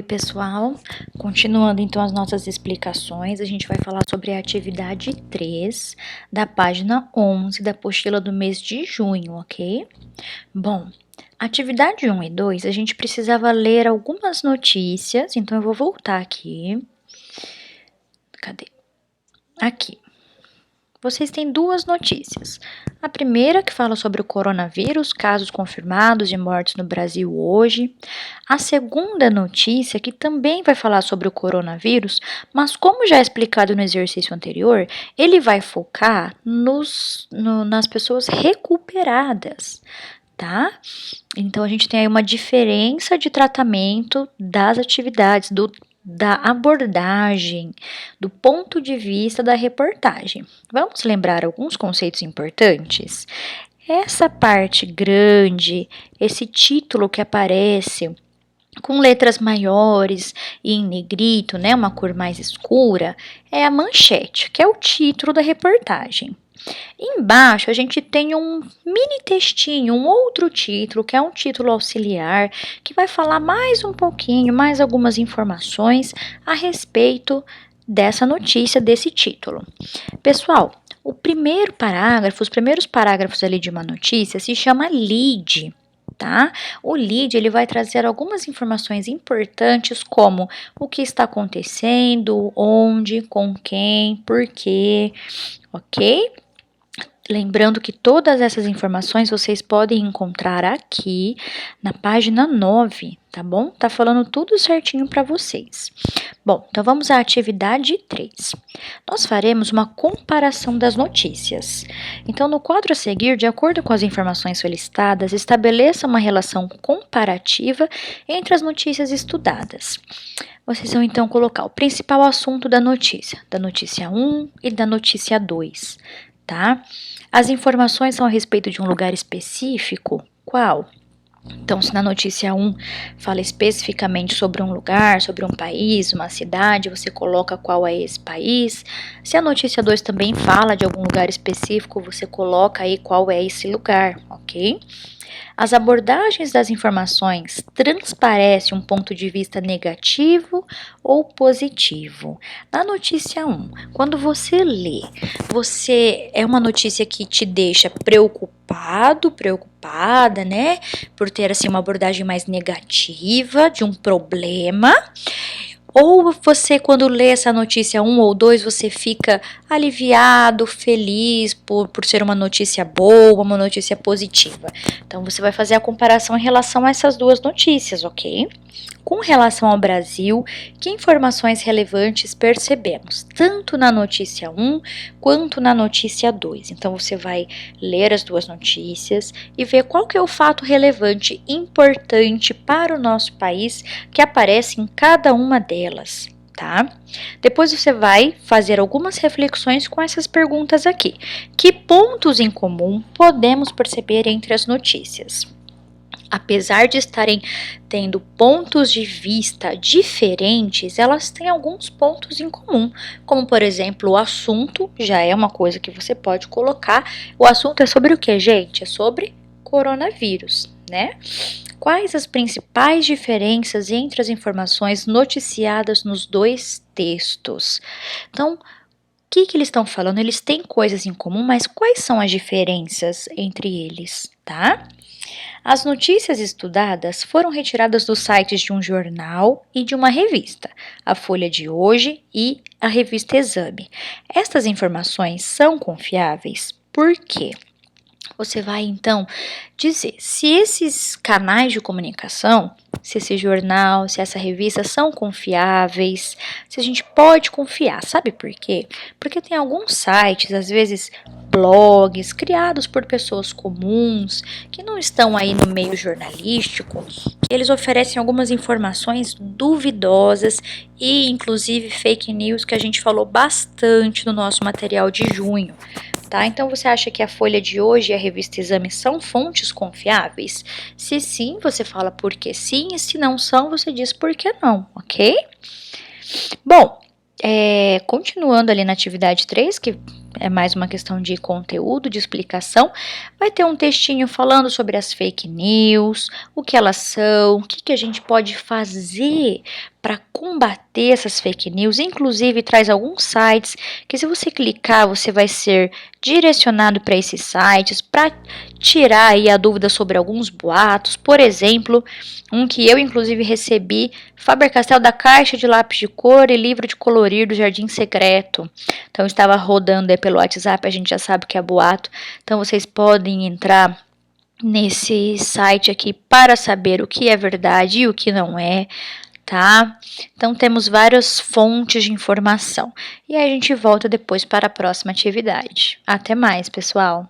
Oi, pessoal, continuando então as nossas explicações, a gente vai falar sobre a atividade 3 da página 11 da apostila do mês de junho, ok? Bom, atividade 1 e 2, a gente precisava ler algumas notícias, então eu vou voltar aqui. Cadê? Aqui. Vocês têm duas notícias. A primeira, que fala sobre o coronavírus, casos confirmados de mortes no Brasil hoje. A segunda notícia, que também vai falar sobre o coronavírus, mas como já explicado no exercício anterior, ele vai focar nas pessoas recuperadas, tá? Então, a gente tem aí uma diferença de tratamento das atividades, da abordagem, do ponto de vista da reportagem. Vamos lembrar alguns conceitos importantes? Essa parte grande, esse título que aparece com letras maiores e em negrito, né, uma cor mais escura, é a manchete, que é o título da reportagem. Embaixo a gente tem um mini textinho, um outro título, que é um título auxiliar, que vai falar mais um pouquinho, mais algumas informações a respeito dessa notícia, desse título. Pessoal, o primeiro parágrafo, os primeiros parágrafos ali de uma notícia se chama lead, tá? O lead, ele vai trazer algumas informações importantes, como o que está acontecendo, onde, com quem, por quê, ok? Lembrando que todas essas informações vocês podem encontrar aqui na página 9, tá bom? Tá falando tudo certinho para vocês. Bom, então vamos à atividade 3. Nós faremos uma comparação das notícias. Então, no quadro a seguir, de acordo com as informações solicitadas, estabeleça uma relação comparativa entre as notícias estudadas. Vocês vão então colocar o principal assunto da notícia 1 e da notícia 2, tá? As informações são a respeito de um lugar específico? Qual? Então, se na notícia 1 fala especificamente sobre um lugar, sobre um país, uma cidade, você coloca qual é esse país. Se a notícia 2 também fala de algum lugar específico, você coloca aí qual é esse lugar, ok? As abordagens das informações transparecem um ponto de vista negativo ou positivo. Na notícia 1, quando você lê, é uma notícia que te deixa preocupado, preocupada, né? Por ter assim uma abordagem mais negativa de um problema. Ou você, quando lê essa notícia 1 ou 2, você fica aliviado, feliz por ser uma notícia boa, uma notícia positiva. Então, você vai fazer a comparação em relação a essas duas notícias, ok? Com relação ao Brasil, que informações relevantes percebemos, tanto na notícia 1 quanto na notícia 2. Então, você vai ler as duas notícias e ver qual que é o fato relevante, importante para o nosso país que aparece em cada uma delas, tá? Depois você vai fazer algumas reflexões com essas perguntas aqui. Que pontos em comum podemos perceber entre as notícias? Apesar de estarem tendo pontos de vista diferentes, elas têm alguns pontos em comum, como por exemplo, o assunto já é uma coisa que você pode colocar. O assunto é sobre o que, gente? É sobre coronavírus, né? Quais as principais diferenças entre as informações noticiadas nos dois textos? Então, o que eles estão falando? Eles têm coisas em comum, mas quais são as diferenças entre eles, tá? As notícias estudadas foram retiradas dos sites de um jornal e de uma revista, a Folha de Hoje e a revista Exame. Estas informações são confiáveis? Por quê? Você vai então dizer se esses canais de comunicação, se esse jornal, se essa revista são confiáveis, se a gente pode confiar. Sabe por quê? Porque tem alguns sites, às vezes blogs, criados por pessoas comuns, que não estão aí no meio jornalístico, que eles oferecem algumas informações duvidosas e inclusive fake news que a gente falou bastante no nosso material de junho. Tá? Então, você acha que a Folha de Hoje e a revista Exame são fontes confiáveis? Se sim, você fala por que sim, e se não são, você diz por que não, ok? Bom, Continuando ali na atividade 3, que é mais uma questão de conteúdo, de explicação, vai ter um textinho falando sobre as fake news, o que elas são, o que a gente pode fazer para combater essas fake news. Inclusive, traz alguns sites que, se você clicar, você vai ser direcionado para esses sites para tirar aí a dúvida sobre alguns boatos. Por exemplo, um que eu inclusive recebi: Faber-Castell da caixa de lápis de cor e livro de colorir do Jardim Secreto. Então estava rodando aí pelo WhatsApp, a gente já sabe que é boato. Então vocês podem entrar nesse site aqui para saber o que é verdade e o que não é, tá? Então temos várias fontes de informação. E aí a gente volta depois para a próxima atividade. Até mais, pessoal!